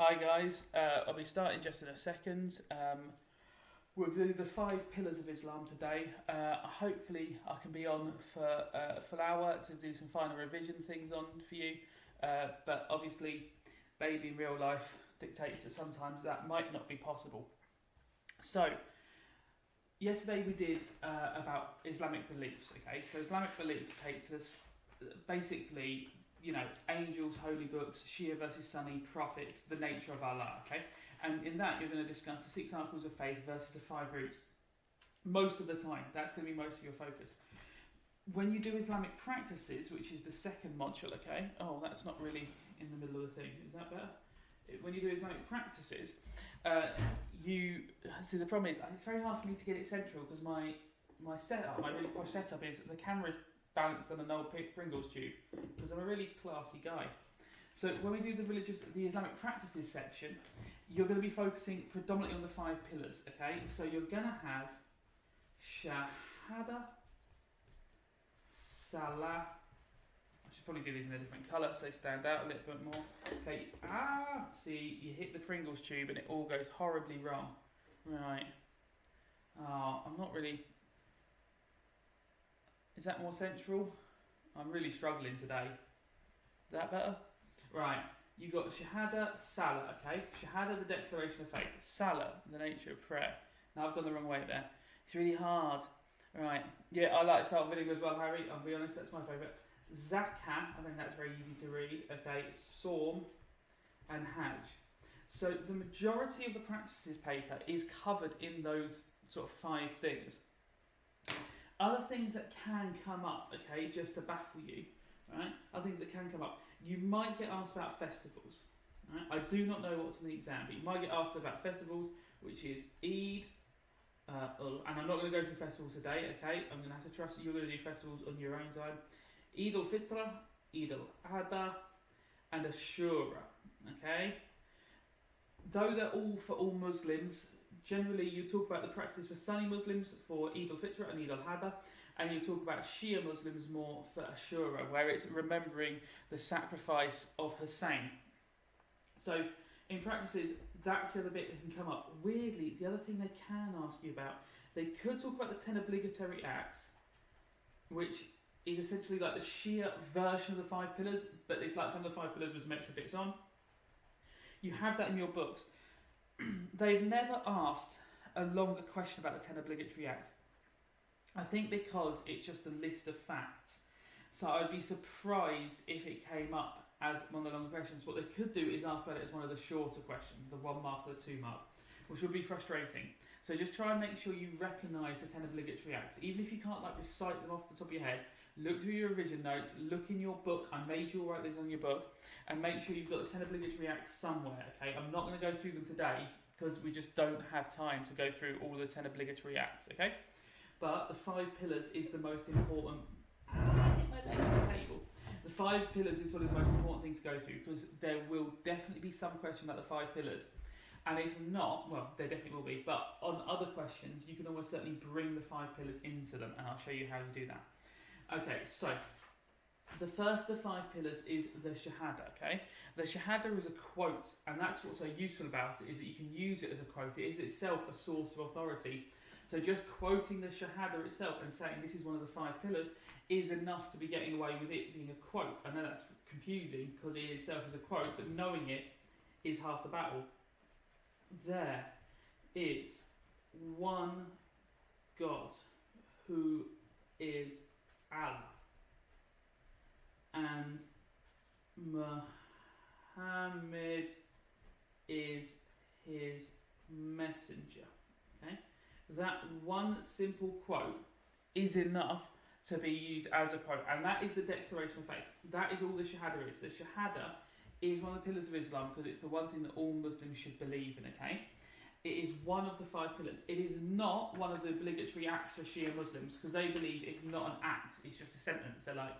Hi guys, I'll be starting just in a second. We're going to do the 5 pillars of Islam today. Hopefully I can be on for a full hour to do some final revision things on for you. But obviously, baby in real life dictates that sometimes that might not be possible. So, yesterday we did about Islamic beliefs, okay? So Islamic beliefs takes us basically, angels, holy books, Shia versus Sunni, prophets, the nature of Allah, okay? And in that you're going to discuss the 6 articles of faith versus the 5 roots. Most of the time, that's going to be most of your focus. When you do Islamic practices, which is the second module, okay? Oh, that's not really in the middle of the thing. Is that better? When you do Islamic practices, the problem is it's very hard for me to get it central because my setup, my really posh setup is the camera's balanced on an old Pringles tube because I'm a really classy guy. So when we do the Islamic practices section, you're going to be focusing predominantly on the 5 pillars, okay? So you're going to have Shahada, Salah. I should probably do these in a different colour so they stand out a little bit more. Okay, see, you hit the Pringles tube and it all goes horribly wrong. Right. I'm not really... Is that more central? I'm really struggling today. Is that better? Right. You've got Shahada, Salah, okay? Shahada, the declaration of faith. Salah, the nature of prayer. Now I've gone the wrong way there. It's really hard. Right. Yeah, I like Sawm video as well, Harry. I'll be honest, that's my favourite. Zakat, I think that's very easy to read. Okay, Sawm and Hajj. So the majority of the practices paper is covered in those sort of 5 things. Other things that can come up, okay, just to baffle you, right? Other things that can come up. You might get asked about festivals. Right? I do not know what's in the exam, but you might get asked about festivals, which is Eid, and I'm not going to go through festivals today, okay? I'm going to have to trust that you're going to do festivals on your own time. Eid al-Fitr, Eid al-Adha, and Ashura, okay? Though they're all for all Muslims, generally you talk about the practices for Sunni Muslims for Eid al-Fitr and Eid al-Adha, and you talk about Shia Muslims more for Ashura, where it's remembering the sacrifice of Hussein. So in practices, that's the other bit that can come up. Weirdly, the other thing they can ask you about, they could talk about the 10 obligatory acts, which is essentially like the Shia version of the 5 pillars, but it's like some of the 5 pillars with some extra bits on. You have that in your books. They've never asked a longer question about the 10 obligatory acts. I think because it's just a list of facts. So I'd be surprised if it came up as one of the longer questions. What they could do is ask about it as one of the shorter questions, the 1 mark or the 2 mark, which would be frustrating. So just try and make sure you recognise the 10 obligatory acts. Even if you can't recite them off the top of your head, look through your revision notes, look in your book. I made you write this on your book, and make sure you've got the 10 obligatory acts somewhere, okay? I'm not going to go through them today because we just don't have time to go through all the 10 obligatory acts, okay? But the 5 pillars is the most important. I hit my leg on the table. The 5 pillars is one of the most important things to go through because there will definitely be some question about the 5 pillars. And if not, well, there definitely will be, but on other questions, you can almost certainly bring the 5 pillars into them, and I'll show you how to do that. Okay, so the first of 5 pillars is the Shahada, okay? The Shahada is a quote, and that's what's so useful about it, is that you can use it as a quote. It is itself a source of authority. So just quoting the Shahada itself and saying this is one of the 5 pillars is enough to be getting away with it being a quote. I know that's confusing because it itself is a quote, but knowing it is half the battle. There is one God who is Allah, and Muhammad is his messenger. Okay? That one simple quote is enough to be used as a quote, and that is the declaration of faith. That is all the Shahada is. The Shahada is one of the pillars of Islam because it's the one thing that all Muslims should believe in, okay? It is one of the 5 pillars. It is not one of the obligatory acts for Shia Muslims because they believe it's not an act, it's just a sentence. They're like,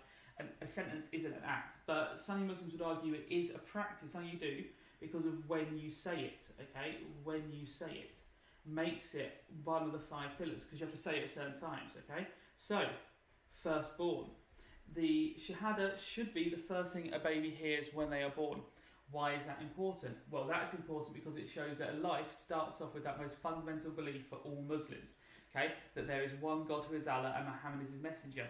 a sentence isn't an act. But Sunni Muslims would argue it is a practice, something you do because of when you say it, okay? When you say it makes it one of the 5 pillars because you have to say it at certain times, okay? So, firstborn. The Shahada should be the first thing a baby hears when they are born. Why is that important? Well, that's important because it shows that a life starts off with that most fundamental belief for all Muslims, okay? That there is one God who is Allah and Muhammad is his messenger.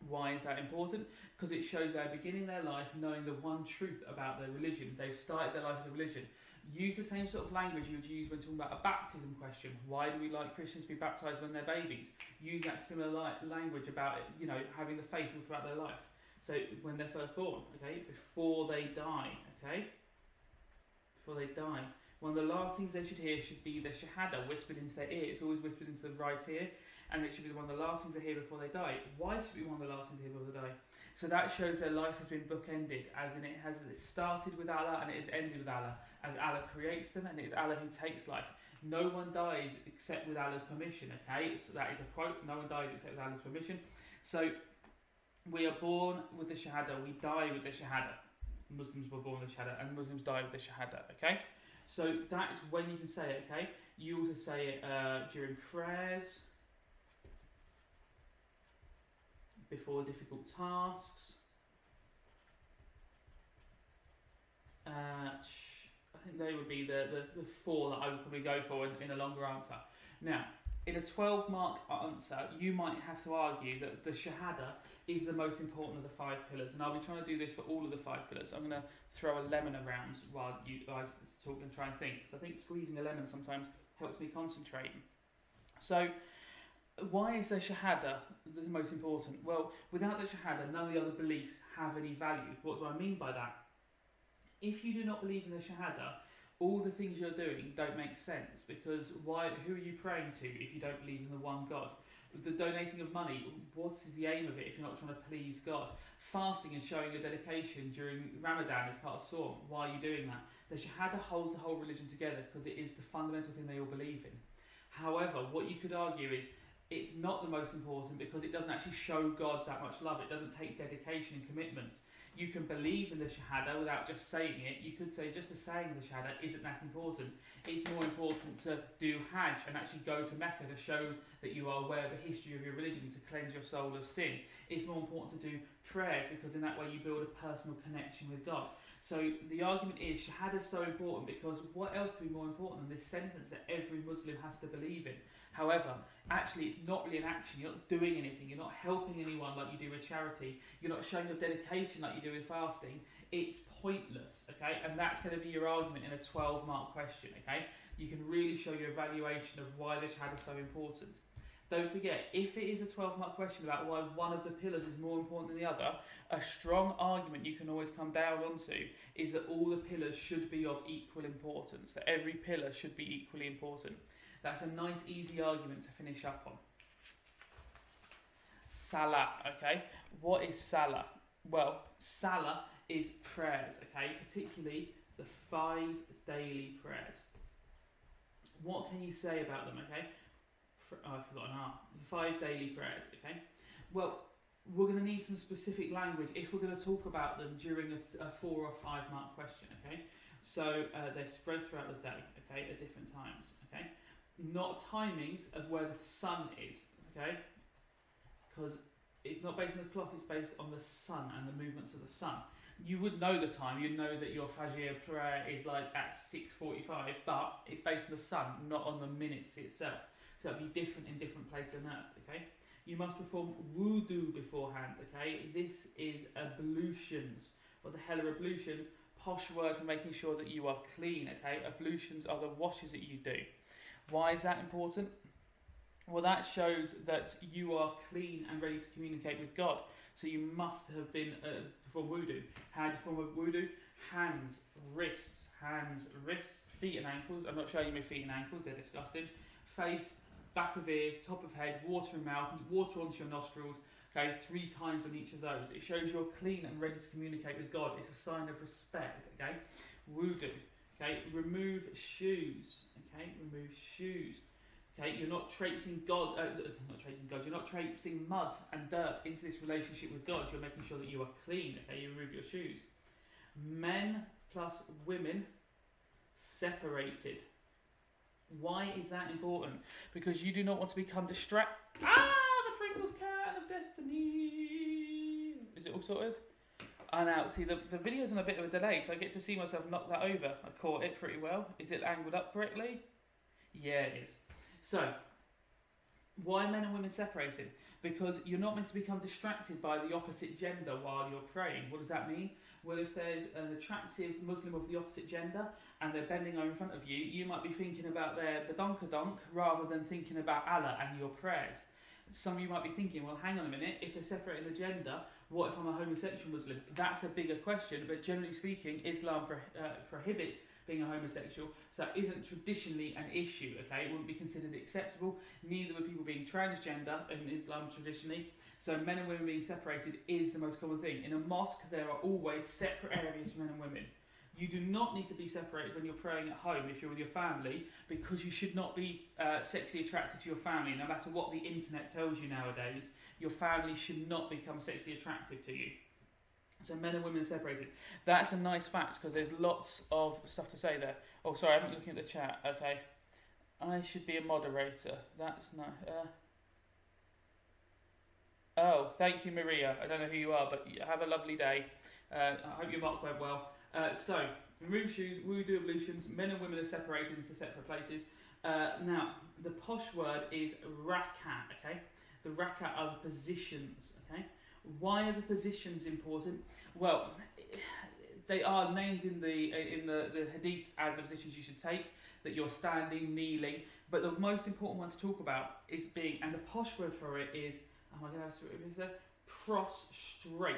Why is that important? Because it shows they're beginning their life knowing the one truth about their religion. They've started their life with a religion. Use the same sort of language you would use when talking about a baptism question. Why do we like Christians to be baptised when they're babies? Use that similar language about it, you know, having the faith all throughout their life. So when they're first born, okay, before they die, okay, before they die. One of the last things they should hear should be the Shahada whispered into their ear. It's always whispered into the right ear, and it should be one of the last things they hear before they die. Why should it be one of the last things they hear before they die? So that shows their life has been bookended, as in it started with Allah and it is ended with Allah, as Allah creates them and it is Allah who takes life. No one dies except with Allah's permission, okay? So that is a quote, no one dies except with Allah's permission. So we are born with the Shahada, we die with the Shahada. Muslims were born with the Shahada and Muslims die with the Shahada, okay? So that is when you can say it, okay? You also say it during prayers, before difficult tasks. I think they would be the four that I would probably go for in a longer answer. Now, in a 12-mark answer, you might have to argue that the Shahada is the most important of the 5 pillars, and I'll be trying to do this for all of the 5 pillars. I'm going to throw a lemon around while you guys talk and try and think, because I think squeezing a lemon sometimes helps me concentrate. So, why is the Shahada the most important? Well, without the Shahada, none of the other beliefs have any value. What do I mean by that? If you do not believe in the Shahada, all the things you're doing don't make sense, because who are you praying to if you don't believe in the one God? The donating of money, what is the aim of it if you're not trying to please God? Fasting and showing your dedication during Ramadan as part of Sawm, why are you doing that? The Shahada holds the whole religion together because it is the fundamental thing they all believe in. However, what you could argue is it's not the most important because it doesn't actually show God that much love. It doesn't take dedication and commitment. You can believe in the Shahada without just saying it. You could say just the saying of the Shahada isn't that important. It's more important to do Hajj and actually go to Mecca to show that you are aware of the history of your religion, to cleanse your soul of sin. It's more important to do prayers because in that way you build a personal connection with God. So the argument is Shahada is so important because what else could be more important than this sentence that every Muslim has to believe in? However, actually it's not really an action. You're not doing anything. You're not helping anyone like you do with charity. You're not showing your dedication like you do with fasting. It's pointless, okay? And that's going to be your argument in a 12-mark question, okay? You can really show your evaluation of why the Shahada is so important. Don't forget, if it is a 12-mark question about why one of the pillars is more important than the other, a strong argument you can always come down onto is that all the pillars should be of equal importance, that every pillar should be equally important. That's a nice, easy argument to finish up on. Salah, okay? What is Salah? Well, Salah is prayers, okay? Particularly the 5 daily prayers. What can you say about them, okay? I've forgotten the 5 daily prayers, okay? Well, we're going to need some specific language if we're going to talk about them during a 4 or 5 mark question, okay? So they're spread throughout the day, okay, at different times, okay? Not timings of where the sun is, okay? Because it's not based on the clock, it's based on the sun and the movements of the sun. You would know the time, you'd know that your Fajr prayer is like at 6:45, but it's based on the sun, not on the minutes itself. So it'll be different in different places on earth, okay? You must perform wudu beforehand, okay? This is ablutions. What the hell are ablutions? Posh word for making sure that you are clean, okay? Ablutions are the washes that you do. Why is that important? Well, that shows that you are clean and ready to communicate with God. So you must have been perform wudu. How do you perform wudu? Hands, wrists, feet and ankles. I'm not showing you my feet and ankles, they're disgusting. Face, back of ears, top of head, water in mouth, water onto your nostrils, okay, 3 times on each of those. It shows you're clean and ready to communicate with God. It's a sign of respect, okay? Wudu, okay? Remove shoes, okay? Remove shoes, okay? You're not traipsing you're not traipsing mud and dirt into this relationship with God. You're making sure that you are clean, okay? You remove your shoes. Men plus women separated. Why is that important? Because you do not want to become distracted. The Pringles can of destiny. Is it all sorted? I know. See, the video's on a bit of a delay, so I get to see myself knock that over. I caught it pretty well. Is it angled up correctly? Yeah, it is. So, why men and women separated? Because you're not meant to become distracted by the opposite gender while you're praying. What does that mean? Well, if there's an attractive Muslim of the opposite gender and they're bending over in front of you, you might be thinking about their badonkadonk rather than thinking about Allah and your prayers. Some of you might be thinking, well, hang on a minute, if they're separating the gender, what if I'm a homosexual Muslim? That's a bigger question, but generally speaking, Islam prohibits being a homosexual, so that isn't traditionally an issue, okay? It wouldn't be considered acceptable, neither would people being transgender in Islam traditionally. So men and women being separated is the most common thing. In a mosque, there are always separate areas for men and women. You do not need to be separated when you're praying at home if you're with your family, because you should not be sexually attracted to your family. No matter what the internet tells you nowadays, your family should not become sexually attractive to you. So men and women are separated. That's a nice fact, because there's lots of stuff to say there. Oh, sorry, I'm looking at the chat. Okay, I should be a moderator. That's nice. Oh, thank you, Maria. I don't know who you are, but have a lovely day. I hope your mock went well. So, remove shoes, wudu ablutions, men and women are separated into separate places. Now, the posh word is rakat, okay? The rakat are the positions, okay? Why are the positions important? Well, they are named in the hadith as the positions you should take, that you're standing, kneeling, but the most important one to talk about is being, and the posh word for it is, am I going to have to prostrate,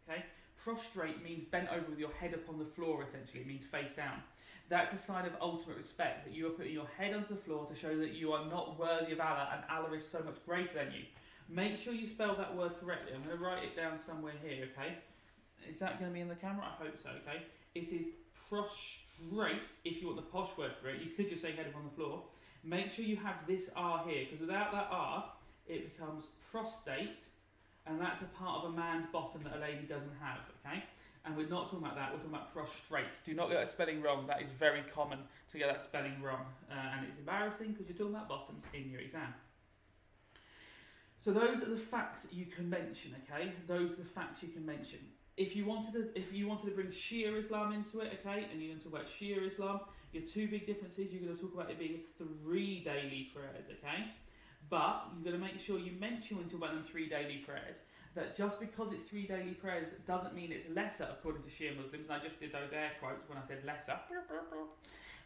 okay? Prostrate means bent over with your head upon the floor, essentially. It means face down. That's a sign of ultimate respect, that you are putting your head onto the floor to show that you are not worthy of Allah and Allah is so much greater than you. Make sure you spell that word correctly. I'm going to write it down somewhere here, okay? Is that going to be in the camera? I hope so, okay? It is prostrate, if you want the posh word for it. You could just say head upon the floor. Make sure you have this R here, because without that R, it becomes prostate, and that's a part of a man's bottom that a lady doesn't have, okay? And we're not talking about that, we're talking about prostrate. Do not get that spelling wrong, that is very common to get that spelling wrong. And it's embarrassing because you're talking about bottoms in your exam. So those are the facts that you can mention, okay? Those are the facts you can mention. If you wanted to bring Shia Islam into it, okay, and you're going to talk about Shia Islam, your two big differences, you're going to talk about it being 3 daily prayers, okay? But you've got to make sure you mention when you talk about them 3 daily prayers, that just because it's 3 daily prayers doesn't mean it's lesser according to Shia Muslims, and I just did those air quotes when I said lesser.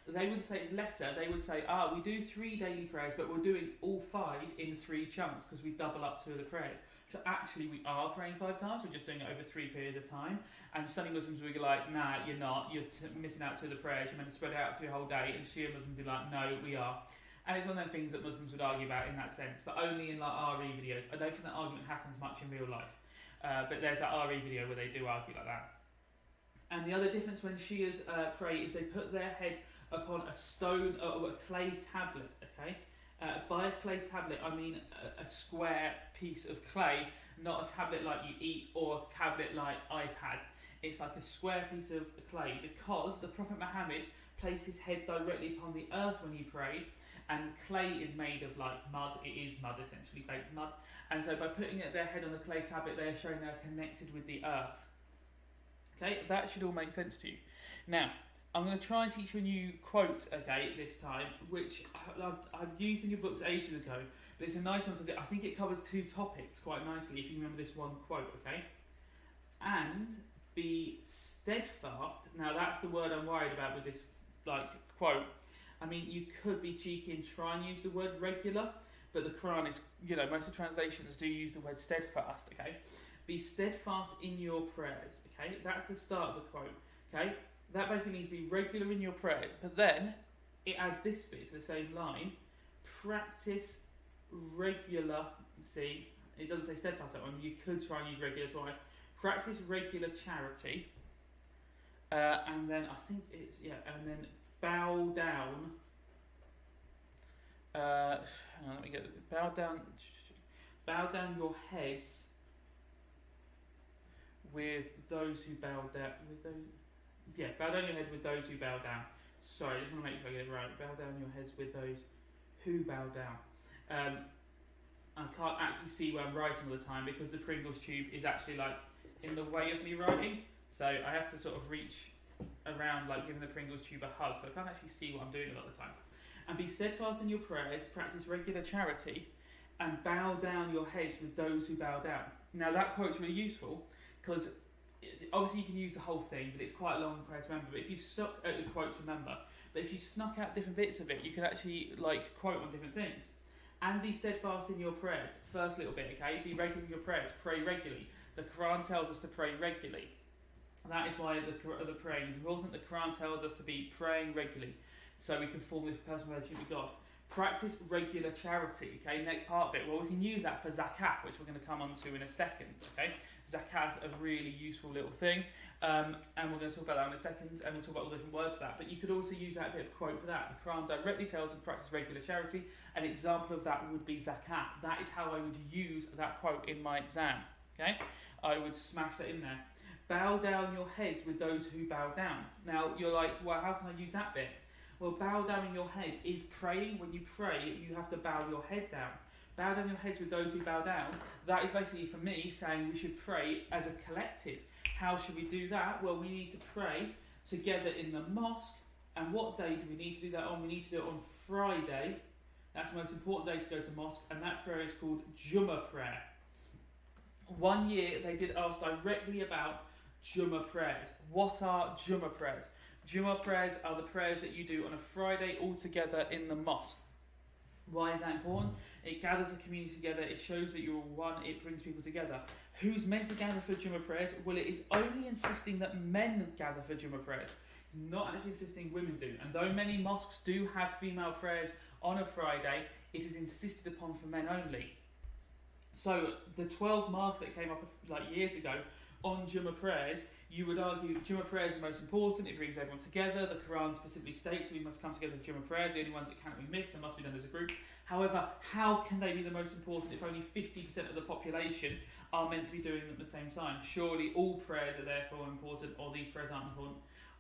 They wouldn't say it's lesser, they would say, we do 3 daily prayers, but we're doing all 5 in 3 chunks because we double up 2 of the prayers. So actually we are praying 5 times, we're just doing it over 3 periods of time. And Sunni Muslims will be like, nah, you're not, you're missing out 2 of the prayers, you're meant to spread it out through the whole day. And Shia Muslims will be like, no, we are. And it's one of them things that Muslims would argue about in that sense, but only in like RE videos. I don't think that argument happens much in real life. But there's that RE video where they do argue like that. And the other difference when Shias pray is they put their head upon a stone or a clay tablet, okay? By a clay tablet, I mean a square piece of clay, not a tablet like you eat or a tablet like iPad. It's like a square piece of clay, because the Prophet Muhammad placed his head directly upon the earth when he prayed, and clay is made of like mud. It is mud, essentially, baked mud. And so by putting their head on the clay tablet, they're showing they're connected with the earth. Okay, that should all make sense to you. Now, I'm going to try and teach you a new quote, okay, this time, which I've used in your books ages ago, but it's a nice one because I think it covers 2 topics quite nicely, if you remember this one quote, okay? And be steadfast. Now, that's the word I'm worried about with this, like, quote. I mean, you could be cheeky and try and use the word regular, but the Quran is, most of the translations do use the word steadfast, okay? Be steadfast in your prayers, okay? That's the start of the quote, okay? That basically means be regular in your prayers, but then it adds this bit to the same line. Practice regular, see, it doesn't say steadfast that one, you could try and use regular twice. Practice regular charity, and then I think it's, and then bow down, hang on, let me get it. Bow down your heads with those who bow down, bow down your head with those who bow down. Sorry, I just want to make sure I get it right. Bow down your heads with those who bow down. I can't actually see where I'm writing all the time because the Pringles tube is actually like in the way of me writing, so I have to sort of reach around like giving the Pringles tube a hug, so I can't actually see what I'm doing a lot of the time. And be steadfast in your prayers, practice regular charity, and bow down your heads with those who bow down. Now that quote's really useful because obviously you can use the whole thing, but it's quite a long prayer to remember. But if you stuck at the quote to remember, but if you snuck out different bits of it, you can actually like quote on different things. And be steadfast in your prayers. First little bit, okay? Be regular in your prayers. Pray regularly. The Quran tells us to pray regularly. That is why the praying is important. The Quran tells us to be praying regularly, so we can form this personal relationship with God. Practice regular charity. Okay, next part of it. Well, we can use that for zakat, which we're going to come on to in a second. Okay, zakat's a really useful little thing, and we're going to talk about that in a second, and we'll talk about all the different words for that. But you could also use that bit of quote for that. The Quran directly tells us to practice regular charity. An example of that would be zakat. That is how I would use that quote in my exam. Okay, I would smash that in there. Bow down your heads with those who bow down. Now you're like, well, how can I use that bit? Well, bow down in your head is praying. When you pray, you have to bow your head down. Bow down your heads with those who bow down. That is basically, for me, saying we should pray as a collective. How should we do that? Well, we need to pray together in the mosque. And what day do we need to do that on? We need to do it on Friday. That's the most important day to go to mosque. And that prayer is called Juma prayer. One year, they did ask directly about Juma prayers. What are Juma prayers? Juma prayers are the prayers that you do on a Friday all together in the mosque. Why is that important? It gathers a community together, it shows that you're all one, it brings people together. Who's meant to gather for Juma prayers? Well, it is only insisting that men gather for Juma prayers. It's not actually insisting women do. And though many mosques do have female prayers on a Friday, it is insisted upon for men only. So the 12 mark that came up like years ago on Juma prayers, you would argue Juma prayer is the most important, it brings everyone together. The Quran specifically states we must come together for Juma prayers, the only ones that cannot be missed, they must be done as a group. However, how can they be the most important if only 50% of the population are meant to be doing them at the same time? Surely all prayers are therefore important, or these prayers aren't important.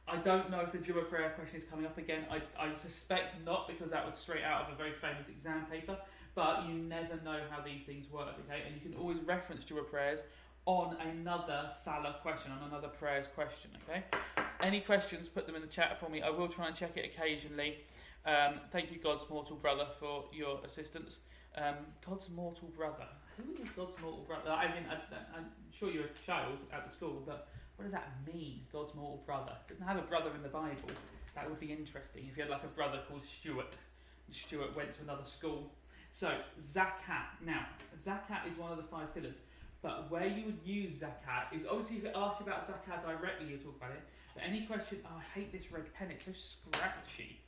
I don't know if the Juma prayer question is coming up again. I suspect not, because that was straight out of a very famous exam paper, but you never know how these things work, okay? And you can always reference Juma prayers on another Salah question, on another prayers question, okay? Any questions, put them in the chat for me. I will try and check it occasionally. Thank you, God's mortal brother, for your assistance. God's mortal brother. Who is God's mortal brother? As in, I'm sure you're a child at the school, but what does that mean, God's mortal brother? It doesn't have a brother in the Bible. That would be interesting if you had like a brother called Stuart, and Stuart went to another school. So, zakat. Now, zakat is one of the 5 pillars. But where you would use zakat is, obviously if it asks you about zakat directly, you'll talk about it. But any question, oh, I hate this red pen, it's so scratchy.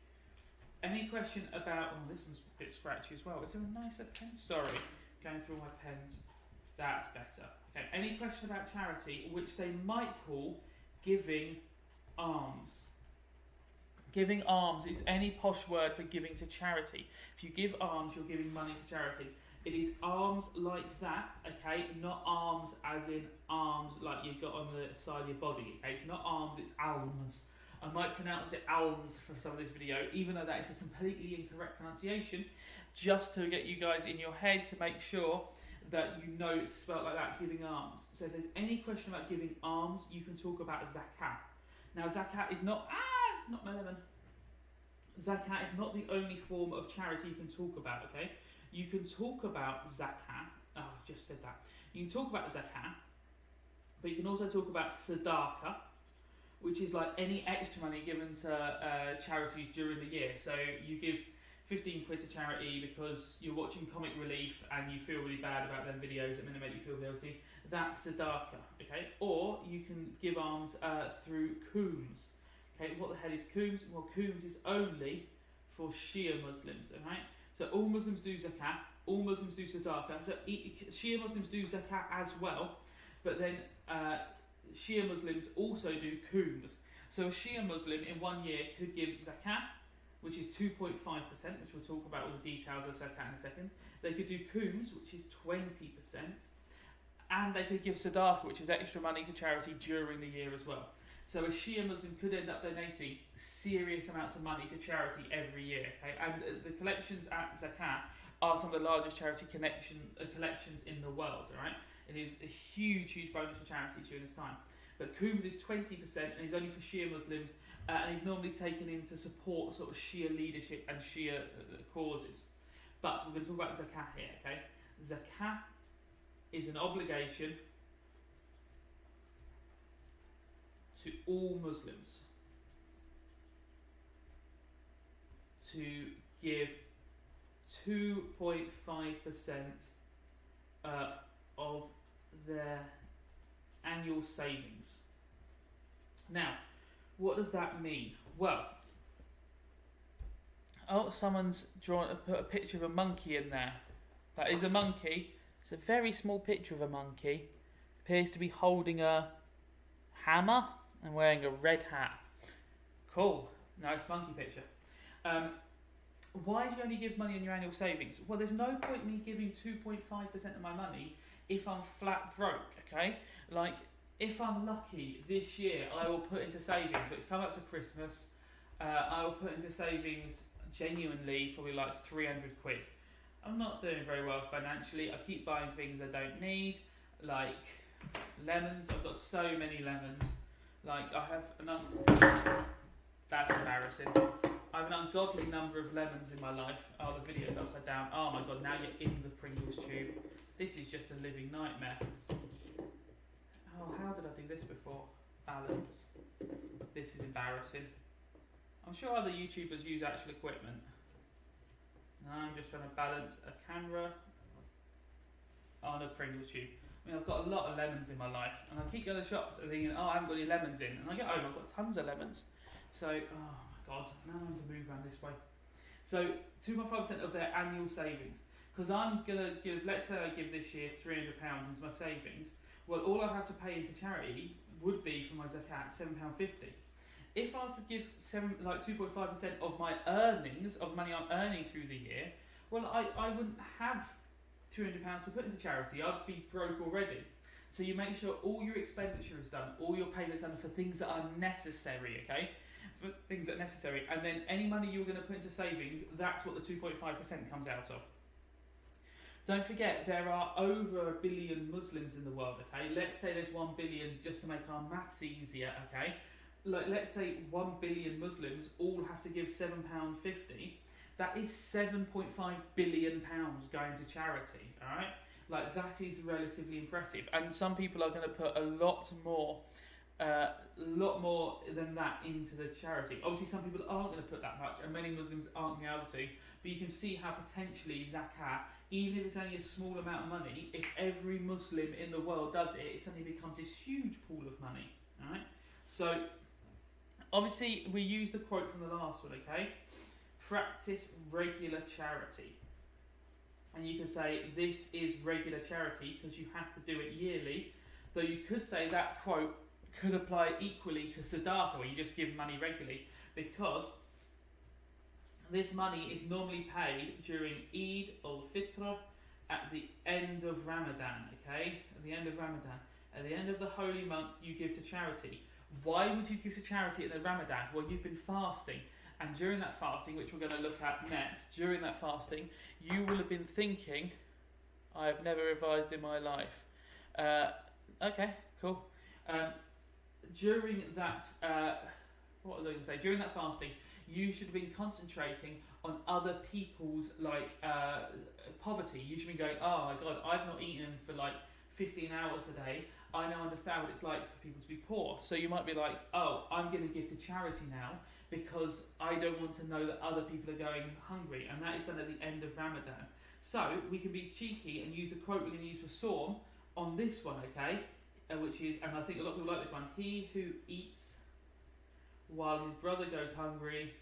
Any question about, oh, this one's a bit scratchy as well. Is there a nicer pen? Sorry, going through all my pens. That's better. Okay, any question about charity, which they might call giving alms. Giving alms is any posh word for giving to charity. If you give alms, you're giving money to charity. It is alms like that, okay? Not arms as in arms like you've got on the side of your body, okay? It's not arms, it's alms. I might pronounce it alms for some of this video, even though that is a completely incorrect pronunciation, just to get you guys in your head to make sure that you know it's spelled like that, giving alms. So if there's any question about giving alms, you can talk about zakat. Now zakat is not my lemon. Zakat is not the only form of charity you can talk about, okay? You can talk about zakat. Oh, I just said that. You can talk about zakat, but you can also talk about sadaqah, which is like any extra money given to charities during the year. So you give 15 quid to charity because you're watching Comic Relief and you feel really bad about them videos that make you feel guilty. That's sadaqah, okay? Or you can give alms through kooms. Okay, what the hell is kooms? Well, kooms is only for Shia Muslims, alright? So all Muslims do zakat, all Muslims do sadaqah. So Shia Muslims do zakat as well, but then Shia Muslims also do kooms. So a Shia Muslim in 1 year could give zakat, which is 2.5%, which we'll talk about all the details of zakat in a second. They could do kooms, which is 20%, and they could give sadaqah, which is extra money to charity during the year as well. So a Shia Muslim could end up donating serious amounts of money to charity every year, okay? And the collections at Zakat are some of the largest charity collections in the world, all right? It is a huge, huge bonus for charities during this time. But Khums is 20% and is only for Shia Muslims, and he's normally taken in to support sort of Shia leadership and Shia causes. But we're going to talk about Zakat here, okay? Zakat is an obligation to all Muslims to give 2.5% of their annual savings. Now, what does that mean? Well, someone's put a picture of a monkey in there. That is a monkey. It's a very small picture of a monkey. Appears to be holding a hammer and wearing a red hat. Cool. Nice monkey picture. Why do you only give money on your annual savings? Well, there's no point me giving 2.5% of my money if I'm flat broke, okay? Like, if I'm lucky this year, I will put into savings. So it's come up to Christmas. I will put into savings genuinely probably like 300 quid. I'm not doing very well financially. I keep buying things I don't need, like lemons. I've got so many lemons. Like, I have that's embarrassing. I have an ungodly number of lemons in my life. Oh, the video's upside down. Oh my god, now you're in the Pringles tube. This is just a living nightmare. Oh, how did I do this before? Balance. This is embarrassing. I'm sure other YouTubers use actual equipment. No, I'm just trying to balance a camera on a Pringles tube. I mean, I've got a lot of lemons in my life, and I keep going to the shops and thinking, oh, I haven't got any lemons in. And I get home, I've got tons of lemons. So, oh my god, now I have to move around this way. So, 2.5% of their annual savings. Because I'm going to give, let's say I give this year £300 into my savings. Well, all I have to pay into charity would be for my zakat £7.50. If I was to give 2.5% of my earnings, of money I'm earning through the year, well, I wouldn't have £200 to put into charity. I'd be broke already. So you make sure all your expenditure is done, all your payments are done for things that are necessary, okay? For things that are necessary. And then any money you're going to put into savings, that's what the 2.5% comes out of. Don't forget, there are over 1 billion Muslims in the world, okay? Let's say there's 1 billion, just to make our maths easier, okay? Like, let's say 1 billion Muslims all have to give £7.50. That is £7.5 billion going to charity, alright? Like, that is relatively impressive. And some people are going to put a lot more than that into the charity. Obviously, some people aren't going to put that much, and many Muslims aren't going to be able to. But you can see how potentially zakat, even if it's only a small amount of money, if every Muslim in the world does it, it suddenly becomes this huge pool of money. Alright? So, obviously, we used the quote from the last one, okay? Practice regular charity. And you can say, this is regular charity, because you have to do it yearly. Though you could say that quote could apply equally to Sadaqah, where you just give money regularly, because this money is normally paid during Eid al-Fitr at the end of Ramadan, okay? At the end of Ramadan. At the end of the holy month, you give to charity. Why would you give to charity at the Ramadan? Well, you've been fasting. And during that fasting, which we're going to look at next, during that fasting, you will have been thinking, I have never revised in my life. Okay, cool. During that, what was I going to say? During that fasting, you should have been concentrating on other people's poverty. You should be going, oh my god, I've not eaten for 15 hours a day. I now understand what it's like for people to be poor. So you might be like, oh, I'm going to give to charity now because I don't want to know that other people are going hungry. And that is done at the end of Ramadan. So we can be cheeky and use a quote we're going to use for Sawm on this one, okay? Which is, and I think a lot of people like this one, he who eats while his brother goes hungry,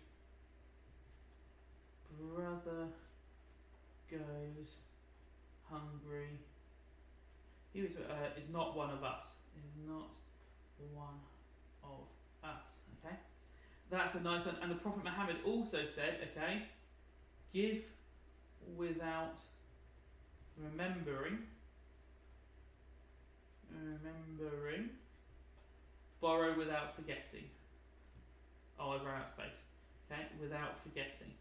brother goes hungry, he is not one of us. Is not one of us. Okay, that's a nice one. And the Prophet Muhammad also said, okay, give without remembering, borrow without forgetting. Oh, I've run out of space. Okay, without forgetting.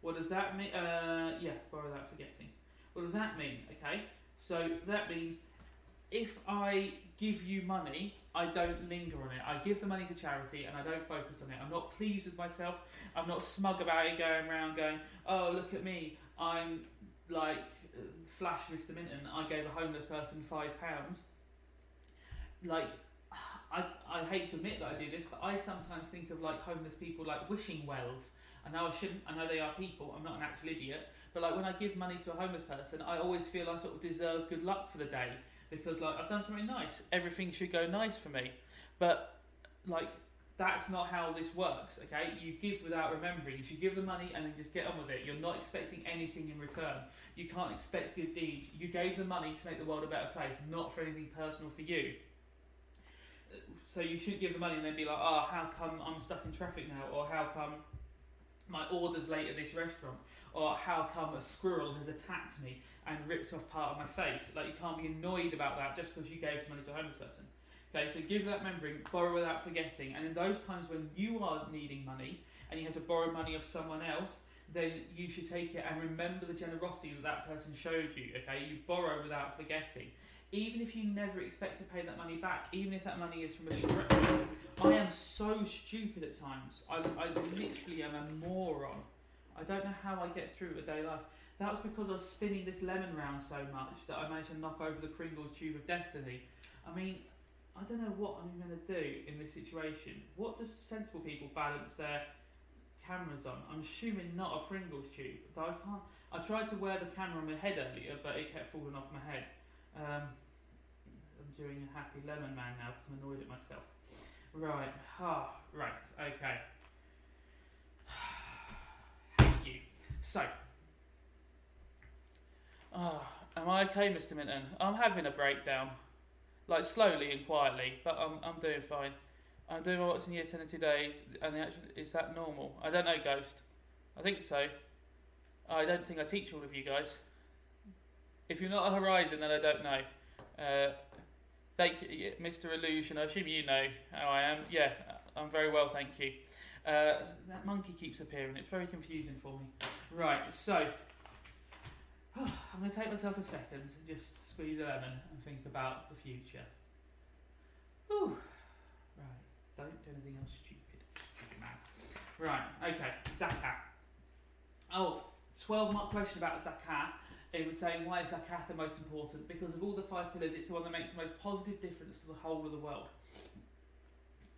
What does that mean? Borrow without forgetting. What does that mean? Okay, so that means if I give you money, I don't linger on it. I give the money to charity and I don't focus on it. I'm not pleased with myself. I'm not smug about it, going around going, oh, look at me. I'm like Flash Mr. Minton. I gave a homeless person £5. Like, I hate to admit that I do this, but I sometimes think of like homeless people like wishing wells. I know I shouldn't. I know they are people. I'm not an actual idiot. But like when I give money to a homeless person, I always feel I sort of deserve good luck for the day. Because like I've done something nice, everything should go nice for me. But like that's not how this works, okay? You give without remembering. You should give the money and then just get on with it. You're not expecting anything in return. You can't expect good deeds. You gave the money to make the world a better place, not for anything personal for you. So you shouldn't give the money and then be like, oh, how come I'm stuck in traffic now? Or how come my order's late at this restaurant? Or how come a squirrel has attacked me and ripped off part of my face? Like, you can't be annoyed about that just because you gave some money to a homeless person. Okay, so give without remembering, borrow without forgetting. And in those times when you are needing money and you have to borrow money of someone else, then you should take it and remember the generosity that that person showed you. Okay, you borrow without forgetting. Even if you never expect to pay that money back, even if that money is from a stranger. I am so stupid at times. I literally am a moron. I don't know how I get through a day life. That was because I was spinning this lemon round so much that I managed to knock over the Pringles tube of destiny. I mean, I don't know what I'm going to do in this situation. What does sensible people balance their cameras on? I'm assuming not a Pringles tube. Though I can't. I tried to wear the camera on my head earlier, but it kept falling off my head. I'm doing a happy lemon man now because I'm annoyed at myself. Right. Right. Okay. Hate you. So. Am I okay, Mr. Minton? I'm having a breakdown. Like slowly and quietly, but I'm doing fine. I'm doing my what's in year 10 in 2 days, and the action, is that normal? I don't know, Ghost. I think so. I don't think I teach all of you guys. If you're not a Horizon, then I don't know. Thank you, Mr. Illusion. I assume you know how I am. Yeah, I'm very well, thank you. That monkey keeps appearing. It's very confusing for me. Right, so I'm going to take myself a second and just squeeze a lemon and think about the future. Whew. Right, don't do anything else stupid. Stupid man. Right, okay, Zakat. 12-mark question about Zakat. It would say, why is Zakat the most important? Because of all the 5 pillars, it's the one that makes the most positive difference to the whole of the world.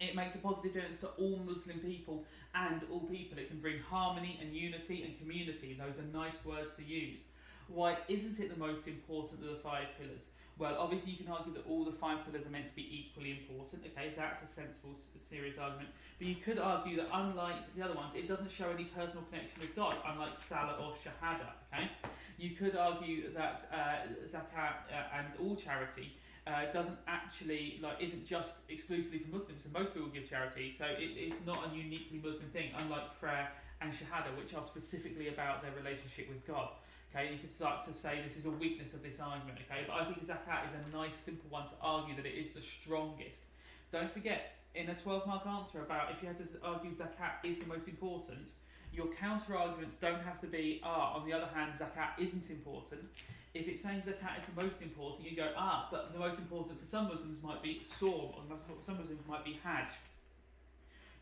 It makes a positive difference to all Muslim people and all people. It can bring harmony and unity and community. Those are nice words to use. Why isn't it the most important of the 5 pillars? Well, obviously you can argue that all the 5 pillars are meant to be equally important. Okay, that's a sensible, serious argument. But you could argue that unlike the other ones, it doesn't show any personal connection with God, unlike Salah or Shahada. Okay, you could argue that Zakat and all charity doesn't actually isn't just exclusively for Muslims. So most people give charity, so it's not a uniquely Muslim thing, unlike prayer and Shahada, which are specifically about their relationship with God. Okay, you could start to say this is a weakness of this argument, okay? But I think Zakat is a nice, simple one to argue that it is the strongest. Don't forget, in a 12-mark answer about if you had to argue Zakat is the most important, your counter-arguments don't have to be, on the other hand, Zakat isn't important. If it's saying Zakat is the most important, you go, but the most important for some Muslims might be Sawm, or some Muslims might be Hajj.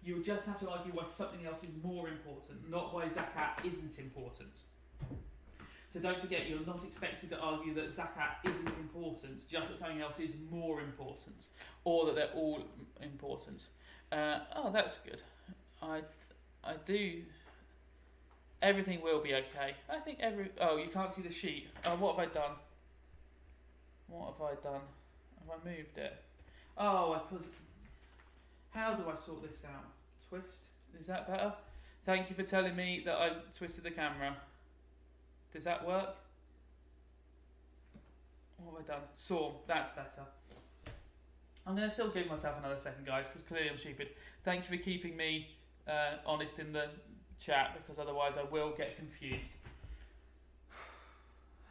You would just have to argue why something else is more important, not why Zakat isn't important. So don't forget, you're not expected to argue that Zakat isn't important, just that something else is more important, or that they're all important. That's good. I do. Everything will be okay. I think you can't see the sheet. What have I done? What have I done? Have I moved it? Because how do I sort this out? Twist. Is that better? Thank you for telling me that I twisted the camera. Does that work? What have I done? Sawm. That's better. I'm going to still give myself another second, guys, because clearly I'm stupid. Thank you for keeping me honest in the chat, because otherwise I will get confused.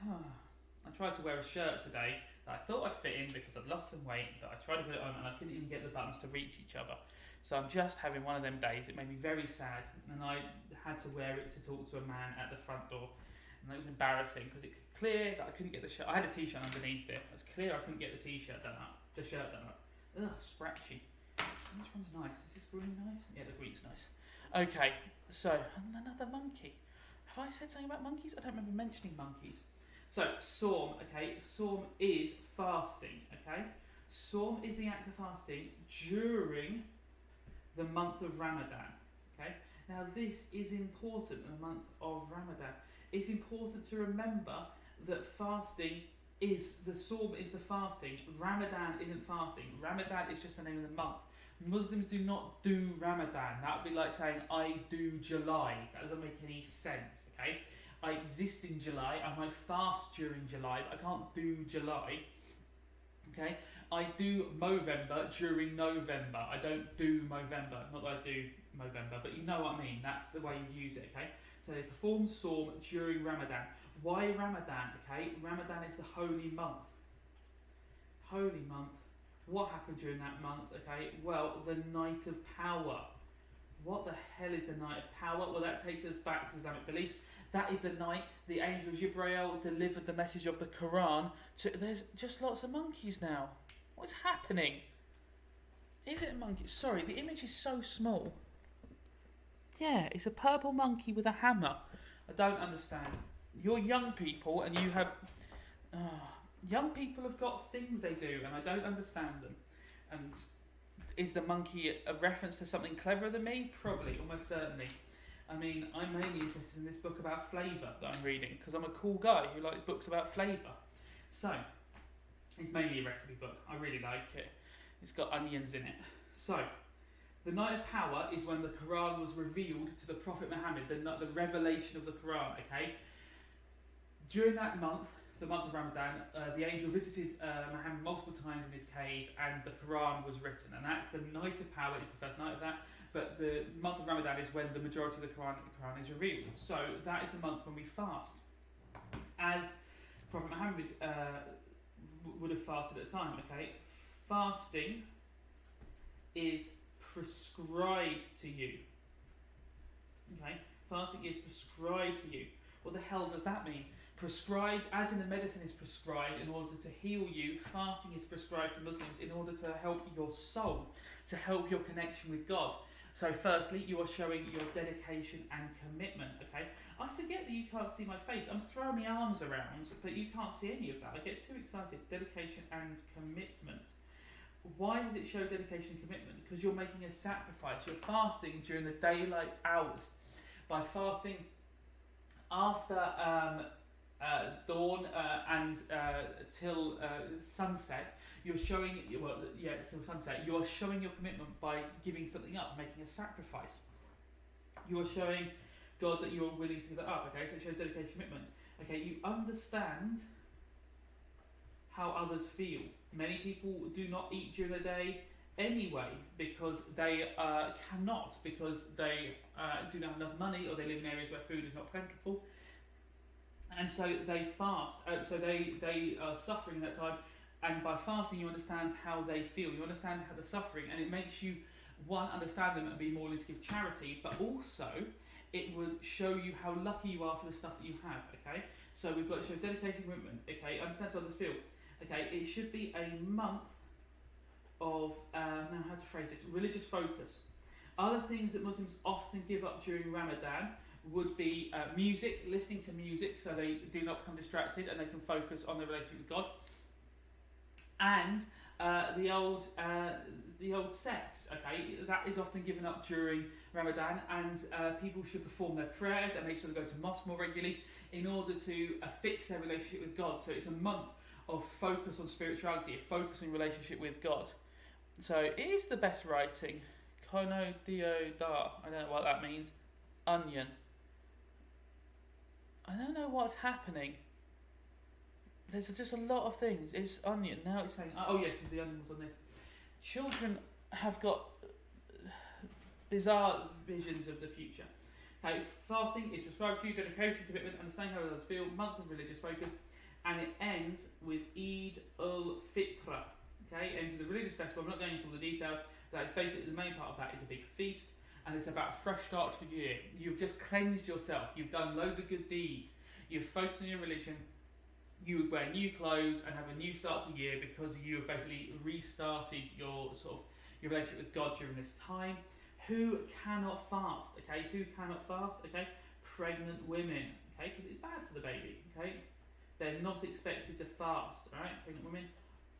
I tried to wear a shirt today that I thought I'd fit in because I'd lost some weight, but I tried to put it on and I couldn't even get the buttons to reach each other. So I'm just having one of them days. It made me very sad, and I had to wear it to talk to a man at the front door. and that was embarrassing because it was clear that I couldn't get the shirt. I had a t-shirt underneath it. It was clear I couldn't get the shirt done up. Ugh, scratchy. Which one's nice? Is this green nice? Yeah, the green's nice. Okay, so another monkey. Have I said something about monkeys? I don't remember mentioning monkeys. So Sawm, okay. Sawm is fasting, okay. Sawm is the act of fasting during the month of Ramadan, okay. Now this is important in the month of Ramadan. It's important to remember that fasting is, the Sawm is the fasting. Ramadan isn't fasting. Ramadan is just the name of the month. Muslims do not do Ramadan. That would be like saying I do July. That doesn't make any sense, okay? I exist in July. I might fast during July, but I can't do July, okay? I do Movember during November. I don't do Movember. Not that I do Movember, but you know what I mean. That's the way you use it, okay? So they perform Sawm during Ramadan. Why Ramadan, okay? Ramadan is the holy month. Holy month. What happened during that month, okay? Well, the night of power. What the hell is the night of power? Well, that takes us back to Islamic beliefs. That is the night the angel Jibreel delivered the message of the Quran to... There's just lots of monkeys now. What's happening? Is it a monkey? Sorry, the image is so small. Yeah, it's a purple monkey with a hammer. I don't understand. You're young people and you have... young people have got things they do and I don't understand them. And is the monkey a reference to something cleverer than me? Probably, almost certainly. I mean, I'm mainly interested in this book about flavour that I'm reading because I'm a cool guy who likes books about flavour. So, it's mainly a recipe book. I really like it. It's got onions in it. So, the night of power is when the Quran was revealed to the Prophet Muhammad, the revelation of the Quran, okay? During that month, the month of Ramadan, the angel visited Muhammad multiple times in his cave and the Quran was written. And that's the night of power, it's the first night of that. But the month of Ramadan is when the majority of the Quran is revealed. So that is the month when we fast. As Prophet Muhammad would have fasted at the time, okay? Fasting is prescribed to you. Okay? Fasting is prescribed to you. What the hell does that mean? Prescribed, as in the medicine is prescribed in order to heal you, fasting is prescribed for Muslims in order to help your soul, to help your connection with God. So firstly, you are showing your dedication and commitment, okay? I forget that you can't see my face. I'm throwing my arms around, but you can't see any of that. I get too excited. Dedication and commitment. Why does it show dedication and commitment? Because you're making a sacrifice. You're fasting during the daylight hours. By fasting after dawn and till sunset, you're showing, till sunset, you are showing your commitment by giving something up, making a sacrifice. You are showing God that you are willing to give that up, okay? So it shows dedication, commitment. Okay, you understand how others feel. Many people do not eat during the day anyway because they cannot, because they do not have enough money or they live in areas where food is not plentiful. And so they fast, so they are suffering that time, and by fasting you understand how they feel, you understand how they're suffering, and it makes you, one, understand them and be more willing to give charity, but also it would show you how lucky you are for the stuff that you have, okay? So we've got to show dedication, commitment, okay? Understand how others feel, okay? It should be a month of, now how to phrase this, religious focus. Other things that Muslims often give up during Ramadan would be music, listening to music so they do not become distracted and they can focus on their relationship with God. And the old sex, okay, that is often given up during Ramadan, and people should perform their prayers and make sure they go to mosque more regularly in order to fix their relationship with God. So it's a month of focus on spirituality, a focus on relationship with God. So it is the best writing. Kono dio da. I don't know what that means. Onion. I don't know what's happening. There's just a lot of things. It's onion. Now it's saying, oh yeah, because the onion was on this. Children have got bizarre visions of the future. Okay, fasting is prescribed to you, dedication, commitment, understanding how others feel, month of religious focus, and it ends with Eid al-Fitr. Okay, ends with the religious festival. I'm not going into all the details. That is basically the main part of that is a big feast, and it's about fresh start to the year. You've just cleansed yourself. You've done loads of good deeds. You would focus on your religion. You would wear new clothes and have a new start to the year because you have basically restarted your your relationship with God during this time. Who cannot fast? Okay, who cannot fast? Okay, pregnant women. Okay, because it's bad for the baby. Okay, they're not expected to fast. All right, pregnant women,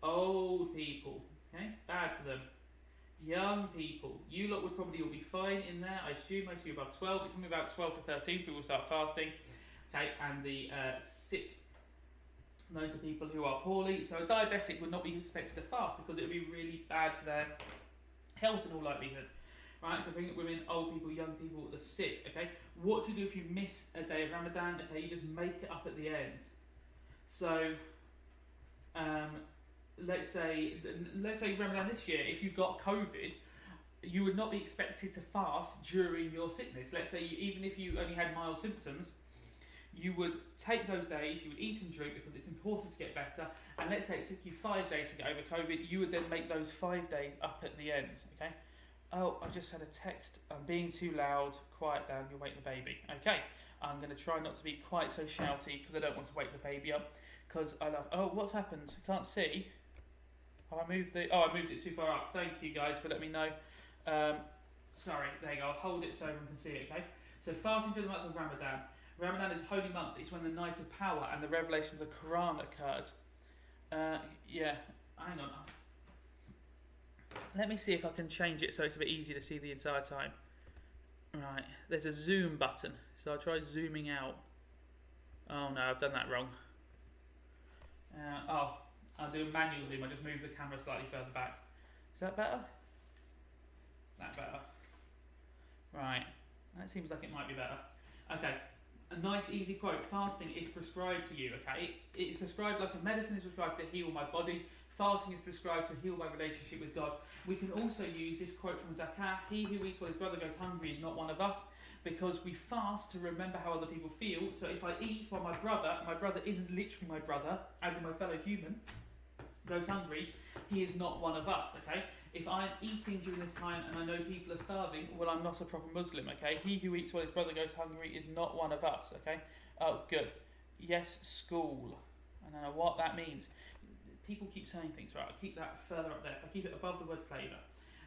old people. Okay, bad for them. Young people, you lot would probably all be fine in there. I assume most of you above 12. It's only about 12 to 13 people start fasting. Okay, and the sick. Those are people who are poorly. So a diabetic would not be expected to fast because it would be really bad for their health in all likelihood. Right, so pregnant women, old people, young people, the sick. Okay, what to do if you miss a day of Ramadan? Okay, you just make it up at the end. So, let's say Ramadan this year, if you got COVID, you would not be expected to fast during your sickness. Let's say even if you only had mild symptoms, you would take those days, you would eat and drink because it's important to get better, and let's say it took you 5 days to get over COVID, you would then make those 5 days up at the end, okay? Oh, I just had a text, I'm being too loud, quiet down, you'll wake the baby. Okay, I'm going to try not to be quite so shouty because I don't want to wake the baby up, because I love, oh, what's happened? I can't see. I moved it too far up. Thank you guys for letting me know. Sorry, there you go, I'll hold it so everyone can see it, okay? So fasting during the month of Ramadan. Ramadan is holy month. It's when the night of power and the revelation of the Quran occurred. Yeah, hang on. Let me see if I can change it so it's a bit easier to see the entire time. Right, there's a zoom button, so I'll try zooming out. Oh no, I've done that wrong. I'll do a manual zoom. I just move the camera slightly further back. Is that better? That better. Right, that seems like it might be better. Okay. A nice easy quote, fasting is prescribed to you, okay? It is prescribed like a medicine is prescribed to heal my body. Fasting is prescribed to heal my relationship with God. We can also use this quote from Zakat, he who eats while his brother goes hungry is not one of us, because we fast to remember how other people feel. So if I eat while my brother isn't literally my brother, as in my fellow human, goes hungry, he is not one of us, okay? If I'm eating during this time and I know people are starving, well, I'm not a proper Muslim, okay? He who eats while his brother goes hungry is not one of us, okay? Oh, good. Yes, school. I don't know what that means. People keep saying things, right? I'll keep that further up there. If I keep it above the word flavour.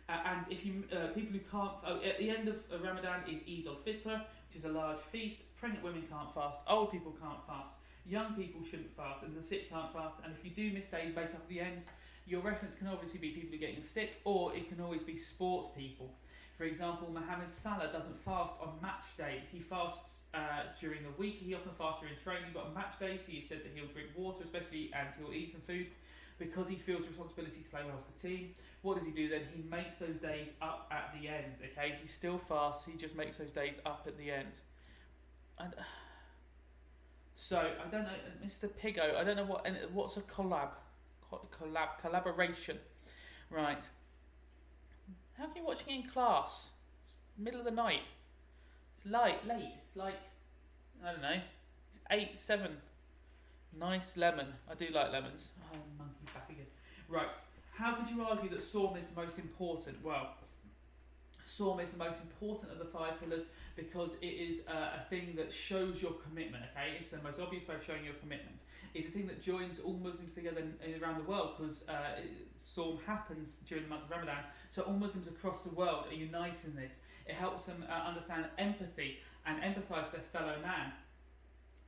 And if you people who can't... at the end of Ramadan is Eid al-Fitr, which is a large feast. Pregnant women can't fast. Old people can't fast. Young people shouldn't fast. And the sick can't fast. And if you do miss days, make up at the end. Your reference can obviously be people who are getting sick, or it can always be sports people. For example, Mohamed Salah doesn't fast on match days. He fasts during the week. He often fasts during training, but on match days he said that he'll drink water especially, and he'll eat some food because he feels responsibility to play well for the team. What does he do then? He makes those days up at the end, okay? He still fasts, he just makes those days up at the end. And, so, I don't know, Mr. Piggo, I don't know what's a collaboration. Right. How can you watch it in class? It's middle of the night. It's late. It's like, I don't know, it's 8, 7. Nice lemon. I do like lemons. Oh, monkey's back again. Right. How could you argue that Sawm is the most important? Well, Sawm is the most important of the 5 pillars because it is a thing that shows your commitment, okay? It's the most obvious way of showing your commitment. It's a thing that joins all Muslims together around the world because Sawm happens during the month of Ramadan. So all Muslims across the world are united in this. It helps them understand empathy and empathise with their fellow man.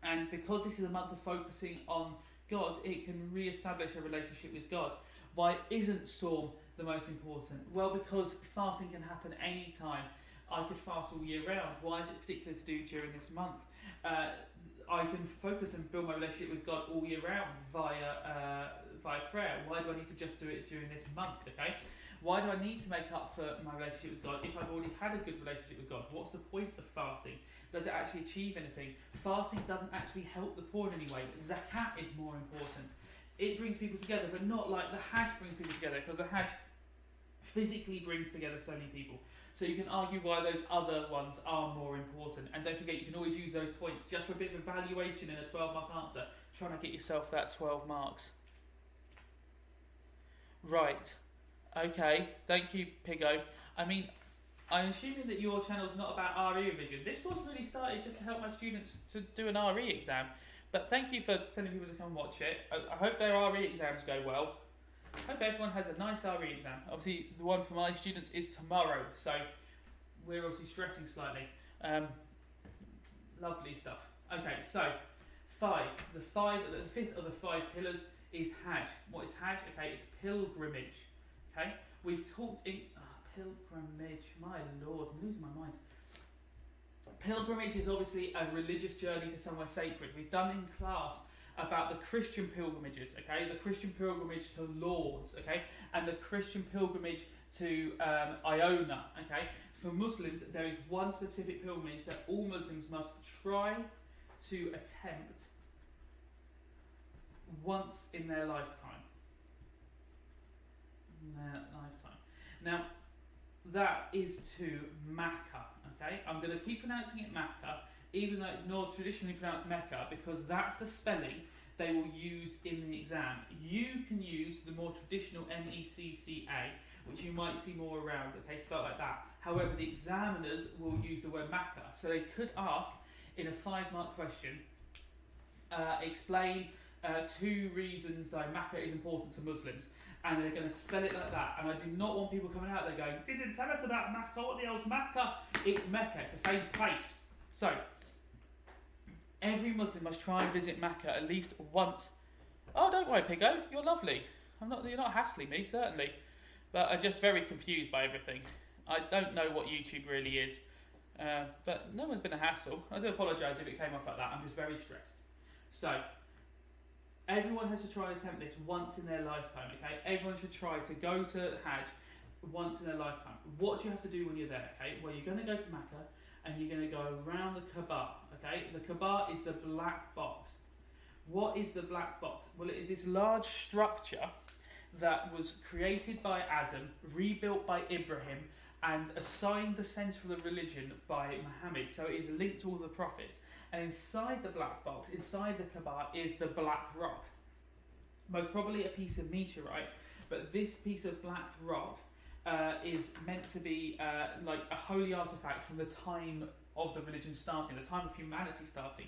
And because this is a month of focusing on God, it can re-establish a relationship with God. Why isn't Sawm the most important? Well, because fasting can happen any time. I could fast all year round. Why is it particular to do during this month? I can focus and build my relationship with God all year round via prayer. Why do I need to just do it during this month? Okay. Why do I need to make up for my relationship with God if I've already had a good relationship with God? What's the point of fasting? Does it actually achieve anything? Fasting doesn't actually help the poor in any way. Zakat is more important. It brings people together, but not like the Hajj brings people together, because the Hajj physically brings together so many people. So you can argue why those other ones are more important. And don't forget, you can always use those points just for a bit of evaluation in a 12-mark answer. Trying to get yourself that 12 marks. Right. Okay. Thank you, Piggo. I mean, I'm assuming that your channel is not about RE revision. This was really started just to help my students to do an RE exam. But thank you for telling people to come watch it. I hope their RE exams go well. I hope everyone has a nice RE exam. Obviously, the one for my students is tomorrow, so we're obviously stressing slightly. Lovely stuff. Okay, so the fifth of the 5 pillars is Hajj. What is Hajj? Okay, it's pilgrimage. Okay, we've talked in pilgrimage. My lord, I'm losing my mind. Pilgrimage is obviously a religious journey to somewhere sacred. We've done in class about the Christian pilgrimages, okay? The Christian pilgrimage to Lourdes, okay? And the Christian pilgrimage to Iona, okay? For Muslims, there is one specific pilgrimage that all Muslims must try to attempt once in their lifetime. Now, that is to Mecca, okay? I'm going to keep pronouncing it Mecca, even though it's not traditionally pronounced Mecca, because that's the spelling they will use in the exam. You can use the more traditional M-E-C-C-A, which you might see more around, okay, spelled like that. However, the examiners will use the word Mecca. So they could ask, in a 5-mark question, explain 2 reasons why Mecca is important to Muslims. And they're going to spell it like that. And I do not want people coming out there going, "You didn't tell us about Mecca, what the hell's Mecca?" It's Mecca, it's the same place. So, every Muslim must try and visit Mecca at least once. Oh, don't worry, Piggo, you're lovely. You're not hassling me, certainly. But I'm just very confused by everything. I don't know what YouTube really is. But no one's been a hassle. I do apologise if it came off like that. I'm just very stressed. So, everyone has to try and attempt this once in their lifetime, okay? Everyone should try to go to Hajj once in their lifetime. What do you have to do when you're there, okay? Well, you're going to go to Mecca and you're going to go around the Kaaba, okay? The Kaaba is the black box. What is the black box? Well, it is this large structure that was created by Adam, rebuilt by Ibrahim, and assigned the centre of the religion by Muhammad. So it is linked to all the prophets. And inside the black box, inside the Kaaba, is the black rock. Most probably a piece of meteorite, but this piece of black rock is meant to be like a holy artifact from the time of the religion starting, the time of humanity starting.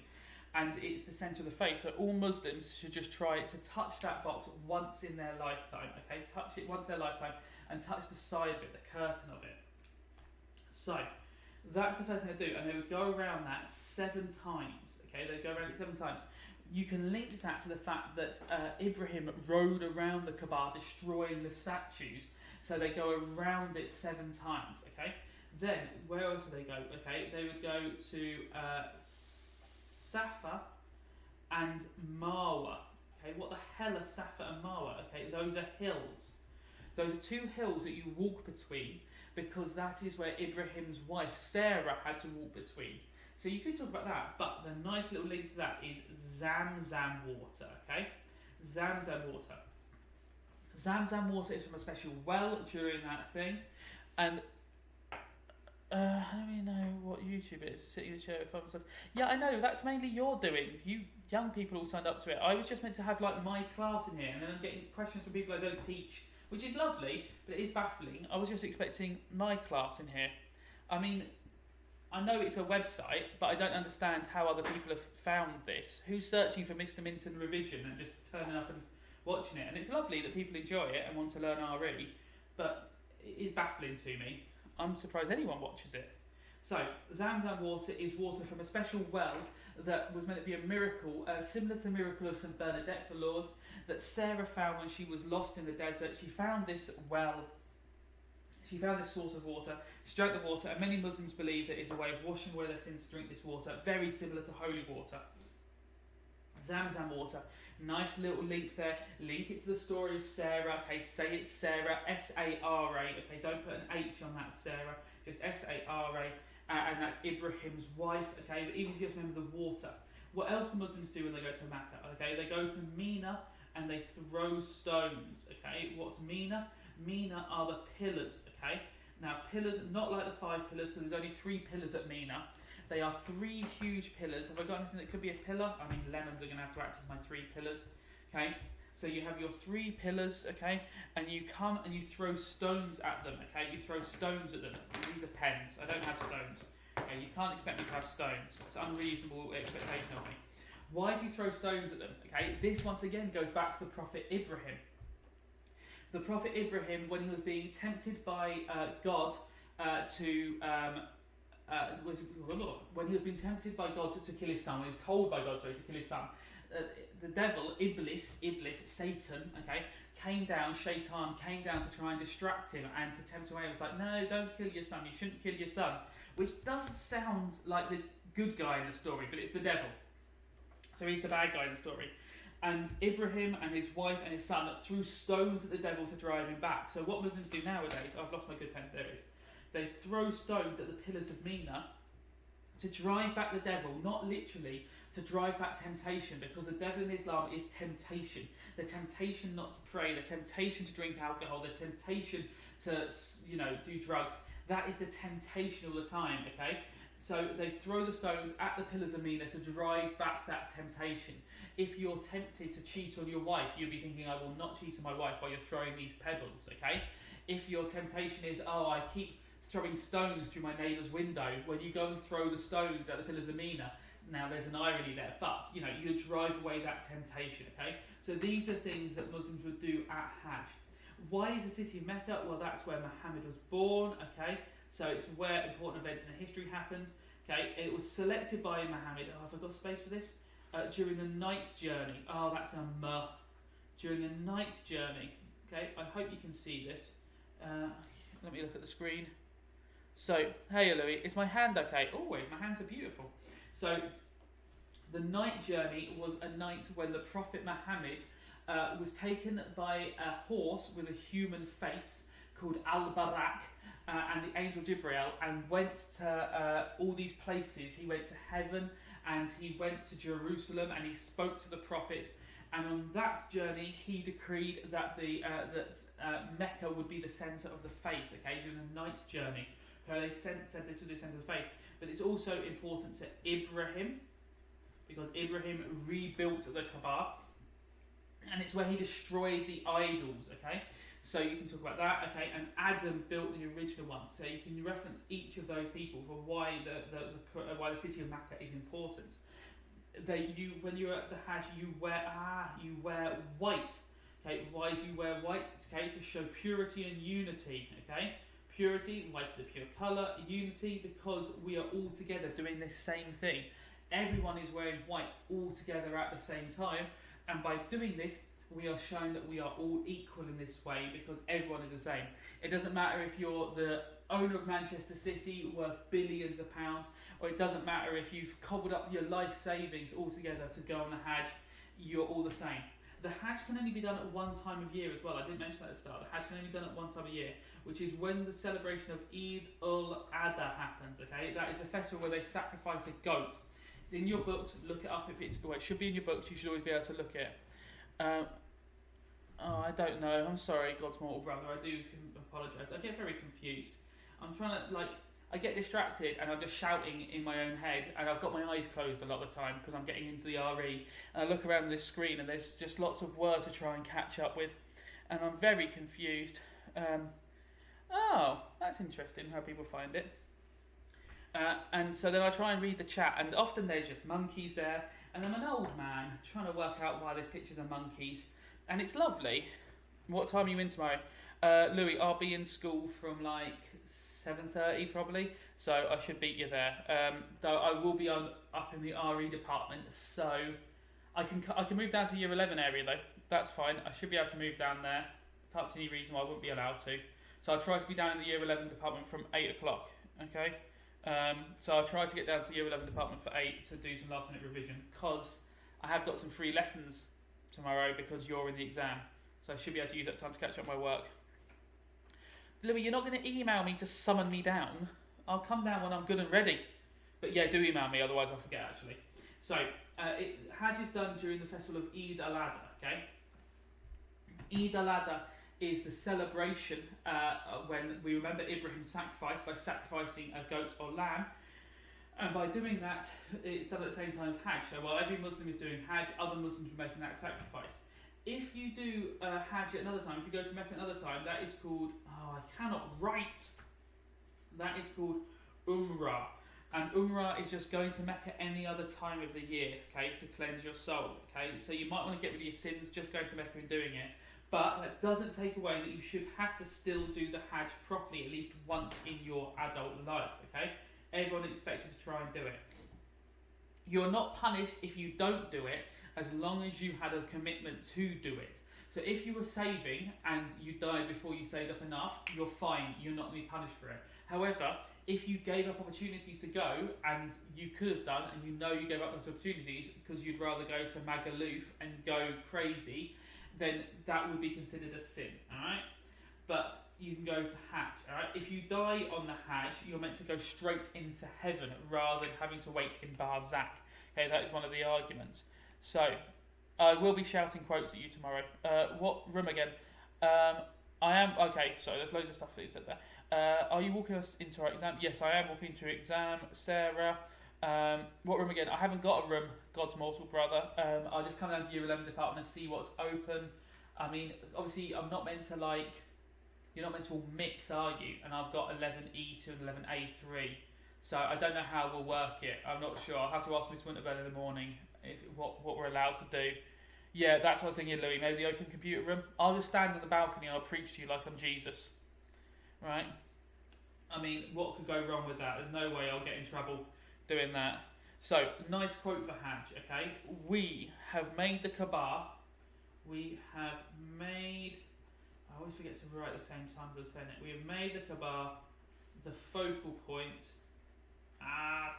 And it's the centre of the faith. So all Muslims should just try to touch that box once in their lifetime, okay? Touch it once in their lifetime and touch the side of it, the curtain of it. So, that's the first thing they do, and they would go around that 7 times. Okay, they go around it 7 times. You can link that to the fact that Ibrahim rode around the Kaaba, destroying the statues. So they go around it 7 times. Okay. Then where else do they go? Okay, they would go to Safa and Marwa. Okay, what the hell are Safa and Marwa? Okay, those are hills. Those are 2 hills that you walk between, because that is where Ibrahim's wife Sarah had to walk between. So you could talk about that, but the nice little link to that is Zamzam water, okay? Zamzam water. Zamzam water is from a special well during that thing, and I don't really know what YouTube is. Sitting in the chair with thumbs up. Yeah, I know, that's mainly your doing. You young people all signed up to it. I was just meant to have like my class in here, and then I'm getting questions from people I don't teach, which is lovely, but it is baffling. I was just expecting my class in here. I mean, I know it's a website, but I don't understand how other people have found this. Who's searching for Mr. Minton revision and just turning up and watching it? And it's lovely that people enjoy it and want to learn RE, but it is baffling to me. I'm surprised anyone watches it. So, Zamzam water is water from a special well that was meant to be a miracle, similar to the miracle of St. Bernadette for Lourdes, that Sarah found when she was lost in the desert. She found this well, she found this source of water, she drank the water, and many Muslims believe that it's a way of washing away their sins to drink this water, very similar to holy water. Zamzam water, nice little link there, link it to the story of Sarah, okay, say it's Sarah, S-A-R-A, okay, don't put an H on that Sarah, just S-A-R-A, and that's Ibrahim's wife, okay, but even if you just remember the water. What else do Muslims do when they go to Mecca? Okay, they go to Mina and they throw stones, okay. What's Mina? Mina are the pillars, okay. Now pillars, not like the 5 pillars, because there's only 3 pillars at Mina. They are 3 huge pillars. Have I got anything that could be a pillar? I mean, lemons are going to have to act as my 3 pillars, okay. So you have your 3 pillars, okay, and you come and you throw stones at them, okay. You throw stones at them. These are pens. I don't have stones. Okay, you can't expect me to have stones. It's an unreasonable expectation of me. Why do you throw stones at them? Okay, this once again goes back to the Prophet Ibrahim. The Prophet Ibrahim, when he was being tempted by God when he was being tempted by God to kill his son, when he was told by God to kill his son, the devil, Iblis, Satan, okay, Shaitan came down to try and distract him and to tempt him away. He was like, no, don't kill your son, you shouldn't kill your son. Which does sound like the good guy in the story, but it's the devil. So he's the bad guy in the story. And Ibrahim and his wife and his son threw stones at the devil to drive him back. So what Muslims do nowadays, I've lost my good pen, there it is. They throw stones at the pillars of Mina to drive back the devil, not literally to drive back temptation, because the devil in Islam is temptation. The temptation not to pray, the temptation to drink alcohol, the temptation to, do drugs. That is the temptation all the time, okay? So they throw the stones at the pillars of Mina to drive back that temptation. If you're tempted to cheat on your wife, you'll be thinking, I will not cheat on my wife while you're throwing these pebbles, okay? If your temptation is, I keep throwing stones through my neighbour's window, when you go and throw the stones at the pillars of Mina, now there's an irony there, but, you drive away that temptation, okay? So these are things that Muslims would do at Hajj. Why is the city of Mecca? Well, that's where Muhammad was born, okay? So it's where important events in history happened. Okay, it was selected by Muhammad. Oh, have I got space for this? During a night journey. Oh, that's a muh. During a night journey. Okay, I hope you can see this. Let me look at the screen. So, hey Louis, is my hand okay? Always, my hands are beautiful. So, the night journey was a night when the Prophet Muhammad was taken by a horse with a human face called Al-Barak, and the angel Jibreel, and went to all these places. He went to heaven and he went to Jerusalem and he spoke to the Prophet, and on that journey he decreed that Mecca would be the centre of the faith, okay, during the night journey. They said this would be the centre of the faith. But it's also important to Ibrahim, because Ibrahim rebuilt the Kaaba, and it's where he destroyed the idols, okay? So you can talk about that, okay? And Adam built the original one. So you can reference each of those people for why why the city of Mecca is important. When you're at the Hajj, you wear white. Okay, why do you wear white? Okay, to show purity and unity. Okay, purity, white is a pure colour. Unity, because we are all together doing this same thing. Everyone is wearing white all together at the same time, and by doing this, we are showing that we are all equal in this way, because everyone is the same. It doesn't matter if you're the owner of Manchester City, worth billions of pounds, or it doesn't matter if you've cobbled up your life savings all together to go on the Hajj, you're all the same. The Hajj can only be done at one time of year as well. I didn't mention that at the start. The Hajj can only be done at one time of year, which is when the celebration of Eid al-Adha happens, okay? That is the festival where they sacrifice a goat. It's in your books, look it up if it's, well, it should be in your books, you should always be able to look at it. I don't know. I'm sorry, God's mortal brother. I do apologise. I get very confused. I'm trying to, I get distracted and I'm just shouting in my own head, and I've got my eyes closed a lot of the time because I'm getting into the RE. And I look around this screen and there's just lots of words to try and catch up with, and I'm very confused. Oh, that's interesting how people find it. And so then I try and read the chat, and often there's just monkeys there, and I'm an old man trying to work out why there's pictures of monkeys. And it's lovely. What time are you in tomorrow? Louis, I'll be in school from 7:30 probably, so I should beat you there. Though I will be up in the RE department, so I can move down to Year 11 area though. That's fine. I should be able to move down there. Can't see any reason why I wouldn't be allowed to. So I'll try to be down in the Year 11 department from 8 o'clock. Okay. So I'll try to get down to the Year 11 department for 8 to do some last minute revision, because I have got some free lessons tomorrow because you're in the exam, so I should be able to use that time to catch up my work. Louis, you're not going to email me to summon me down. I'll come down when I'm good and ready. But yeah, do email me, otherwise I'll forget actually. So, Hajj is done during the festival of Eid al-Adha, okay? Eid al-Adha is the celebration when we remember Ibrahim's sacrifice by sacrificing a goat or lamb. And by doing that, it's done at the same time as Hajj. So while every Muslim is doing Hajj, other Muslims are making that sacrifice. If you do Hajj at another time, if you go to Mecca at another time, that is called, I cannot write. That is called Umrah. And Umrah is just going to Mecca any other time of the year, okay, to cleanse your soul, okay? So you might want to get rid of your sins just going to Mecca and doing it. But that doesn't take away that you should have to still do the Hajj properly at least once in your adult life, okay? Everyone is expected to try and do it. You're not punished if you don't do it, as long as you had a commitment to do it. So if you were saving and you died before you saved up enough, you're fine, you're not going to be punished for it. However, if you gave up opportunities to go, and you could have done, and you know you gave up those opportunities because you'd rather go to Magaluf and go crazy, then that would be considered a sin, alright? But you can go to Hajj, alright? If you die on the Hajj, you're meant to go straight into heaven rather than having to wait in Barzakh. Okay, that is one of the arguments. So, I will be shouting quotes at you tomorrow. What room again? I am, okay, so there's loads of stuff that you said there. Are you walking us into our exam? Yes, I am walking into an exam. Sarah, what room again? I haven't got a room, God's mortal brother. I'll just come down to year 11 department and see what's open. I mean, obviously, I'm not meant to you're not meant to all mix, are you? And I've got 11E to 11A3. So I don't know how we'll work it. I'm not sure. I'll have to ask Miss Winterbell in the morning what we're allowed to do. Yeah, that's what I was thinking, Louis. Maybe the open computer room. I'll just stand on the balcony and I'll preach to you like I'm Jesus. Right? I mean, what could go wrong with that? There's no way I'll get in trouble doing that. So, nice quote for Hajj, okay? We have made the Kaaba. We have made... I always forget to write the same times as I'm saying it. We have made the Kaaba the focal point.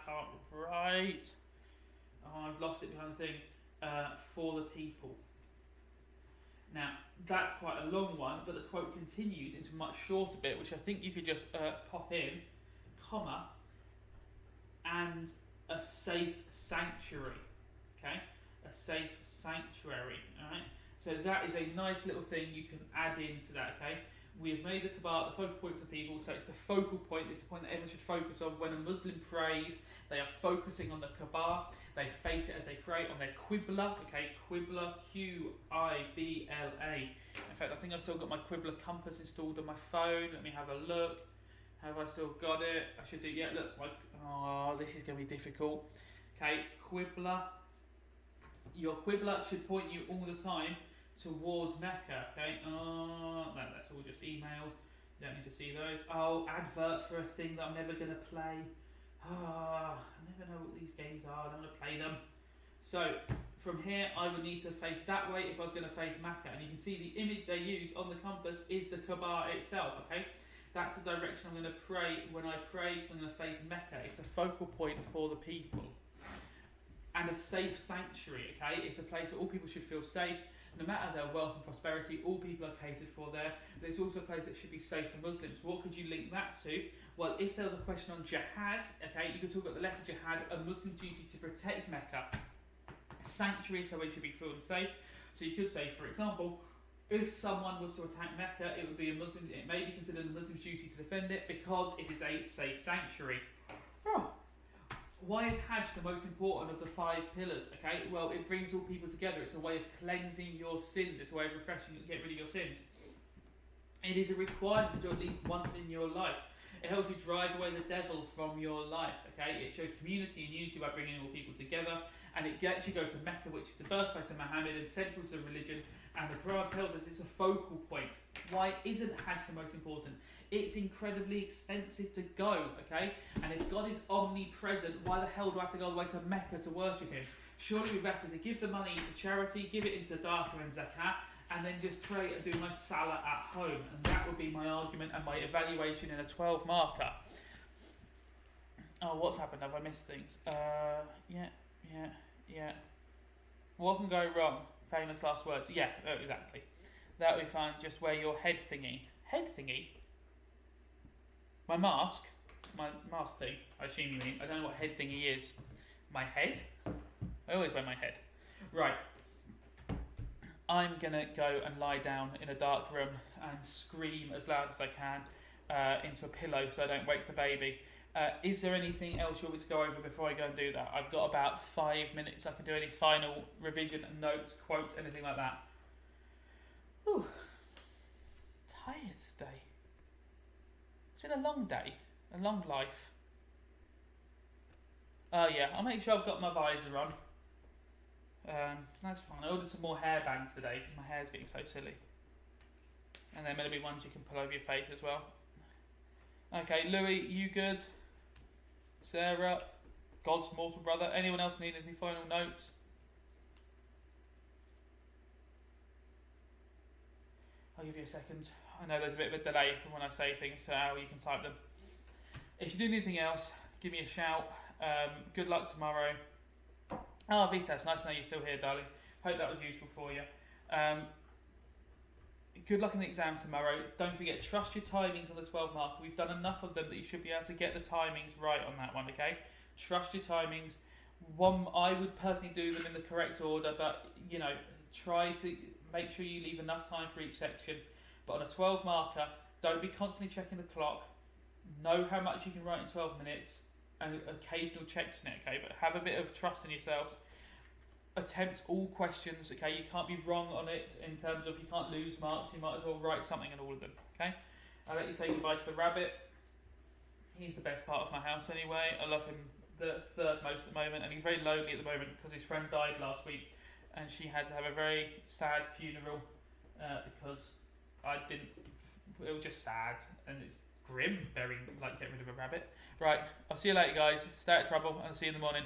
Can't write. Oh, I've lost it behind the thing. For the people. Now, that's quite a long one, but the quote continues into a much shorter bit, which I think you could just pop in, comma, and a safe sanctuary. Okay? A safe sanctuary. Alright? So that is a nice little thing you can add into that, okay? We have made the Kaaba the focal point for the people, so it's the focal point, it's the point that everyone should focus on. When a Muslim prays, they are focusing on the Kaaba. They face it as they pray on their Qibla, okay? Qibla, Qibla. In fact, I think I've still got my Qibla compass installed on my phone. Let me have a look. Have I still got it? I should do, yeah, look. Oh, this is going to be difficult. Okay, Qibla. Your Qibla should point you all the time towards Mecca, okay? No, that's all just emails. You don't need to see those. Oh, advert for a thing that I'm never going to play. I never know what these games are. I don't want to play them. So, from here, I would need to face that way if I was going to face Mecca. And you can see the image they use on the compass is the Kaaba itself, okay? That's the direction I'm going to pray when I pray, because I'm going to face Mecca. It's the focal point for the people. And a safe sanctuary, okay? It's a place where all people should feel safe. No matter their wealth and prosperity, all people are catered for there. But it's also a place that should be safe for Muslims. What could you link that to? Well, if there was a question on jihad, okay, you could talk about the lesser jihad, a Muslim duty to protect Mecca. A sanctuary, so it should be feeling safe. So you could say, for example, if someone was to attack Mecca, it may be considered a Muslim's duty to defend it because it is a safe sanctuary. Oh. Why is Hajj the most important of the 5 pillars? Okay, well, it brings all people together. It's a way of cleansing your sins. It's a way of refreshing and getting rid of your sins. It is a requirement to do at least once in your life. It helps you drive away the devil from your life. Okay, it shows community and unity by bringing all people together, and it gets you go to Mecca, which is the birthplace of Muhammad and central to the religion. And the Quran tells us it's a focal point. Why isn't Hajj the most important? It's incredibly expensive to go, okay? And if God is omnipresent, why the hell do I have to go all the way to Mecca to worship him? Surely it would be better to give the money to charity, give it in Sadaqah and Zakat, and then just pray and do my Salah at home. And that would be my argument and my evaluation in a 12 marker. Oh, what's happened? Have I missed things? Yeah. What can go wrong? Famous last words. Yeah, exactly. That would be fine. Just wear your head thingy. Head thingy? My mask thing, I assume you mean. I don't know what head thingy is. My head? I always wear my head. Right. I'm going to go and lie down in a dark room and scream as loud as I can into a pillow so I don't wake the baby. Is there anything else you want me to go over before I go and do that? I've got about 5 minutes. I can do any final revision, notes, quotes, anything like that. Ooh. Tired today. It's been a long day, a long life. Oh yeah, I'll make sure I've got my visor on. That's fine. I ordered some more hair bands today because my hair's getting so silly. And then maybe ones you can pull over your face as well. Okay, Louis, you good? Sarah, God's mortal brother. Anyone else need any final notes? I'll give you a second. I know there's a bit of a delay from when I say things to how you can type them. If you do anything else, give me a shout. Good luck tomorrow. Oh, Vitas, nice to know you're still here, darling. Hope that was useful for you. Good luck in the exams tomorrow. Don't forget, trust your timings on the 12 mark. We've done enough of them that you should be able to get the timings right on that one, okay? Trust your timings. I would personally do them in the correct order, but, you know, try to make sure you leave enough time for each section. But on a 12 marker, don't be constantly checking the clock. Know how much you can write in 12 minutes and occasional checks in it, okay? But have a bit of trust in yourselves. Attempt all questions, okay? You can't be wrong on it in terms of you can't lose marks. You might as well write something in all of them, okay? I'll let you say goodbye to the rabbit. He's the best part of my house anyway. I love him the third most at the moment, and he's very lonely at the moment because his friend died last week and she had to have a very sad funeral because it was just sad and it's grim, getting rid of a rabbit. Right, I'll see you later guys. Stay out of trouble and I'll see you in the morning.